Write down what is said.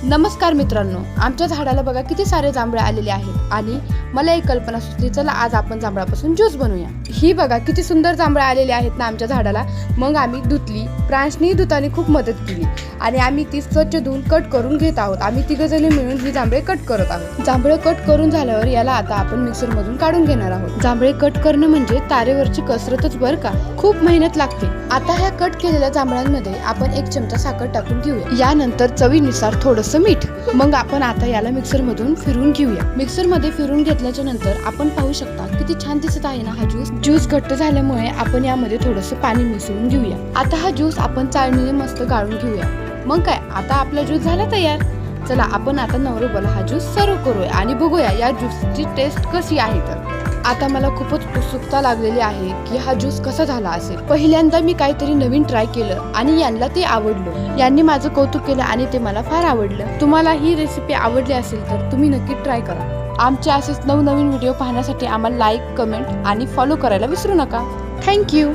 नमस्कार मित्रांनो, आमच्या झाडाला बघा किती सारे जांभळे आलेले आहेत आणि मला एक कल्पना सुचली, चला आज आपण जांभळापासून ज्यूस बनवूया। ही बघा किती सुंदर जांभळे आलेले आहेत ना आमच्या झाडाला। मग आम्ही धुतली, प्रांशनी धुताने खूप मदत केली आणि आम्ही ती स्वच्छ धुवून कट करून घेत आहोत। आम्ही तिघजणी मिळून ही जांभळे कट करत आहोत। जांभळे कट करून झाल्यावर याला आता आपण मिक्सर मधून काढून घेणार आहोत। जांभळे कट करणं म्हणजे तारेवरची कसरतच बर का, खूप मेहनत लागते। आता ह्या कट केलेल्या जांभळांमध्ये आपण 1 चमचा साखर टाकून घेऊया, यानंतर चवीनुसार थोडंसं मीठ। मग आपण आता याला मिक्सर मधून फिरवून घेऊया। मिक्सर मध्ये फिरवून घेतल्याच्या नंतर आपण पाहू शकता किती छान दिसत आहे ना हा ज्यूस घट्ट झाल्यामुळे आपण यामध्ये थोडंसं पाणी मिसळून घेऊया। आता हा ज्यूस आपण चाळणीने मस्त गाळून घेऊया। मग काय, आता आपला ज्यूस झाला तयार। चला आपण आता नवरोबाला हा ज्यूस सर्व करूया आणि बघूया या ज्यूसची टेस्ट कशी आहे। तर आता मला खूपच उत्सुकता लागलेली आहे की हा ज्यूस कसा झाला असेल। पहिल्यांदा मी काहीतरी नवीन ट्राय केलं आणि यांना ते आवडलं। यांनी माझं कौतुक केलं आणि ते मला फार आवडलं। तुम्हाला ही रेसिपी आवडली असेल तर तुम्ही नक्की ट्राय करा। आमचे असेच नवनवीन व्हिडिओ पाहण्यासाठी आम्हाला लाईक, कमेंट आणि फॉलो करायला विसरू नका। थँक्यू।